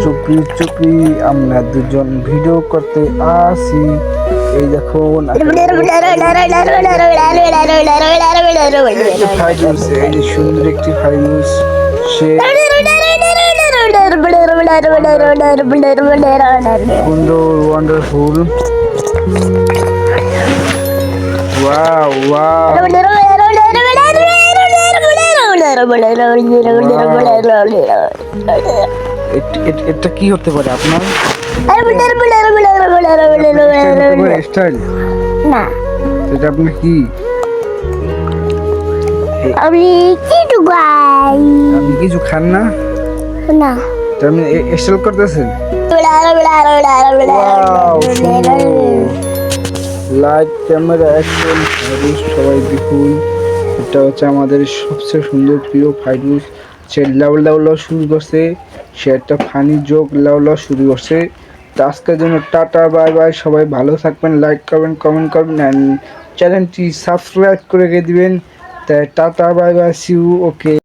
চুপি চুপি আমরা দুজন ভিডিও করতে আসি। এই দেখুন এই যে সুন্দর একটি ফাইনুস, সে সুন্দর ওয়ান্ডারফুল। ওয়াও ওয়াও, এটা কি হতে পারে আপনার স্টাইল? না, এটা আপনার কি? আমি কিছু গাই আপনি কিছু খান না? না। তো আপনি স্টাইল করতেছেন? Light camera action. সবাই দেখুন, এটা হচ্ছে আমাদের সবচেয়ে সুন্দর প্রিয় ফাইরুজ। সে লাউ শুরু করছে, সে একটা ফানি জোক লাউ শুরু করছে। তো আজকের জন্য টাটা বাই বাই, সবাই ভালো থাকবেন, লাইক করবেন, কমেন্ট করবেন, অ্যান্ড চ্যানেলটি সাবস্ক্রাইব করে দিবেন। তাই tata bye bye, see you, okay.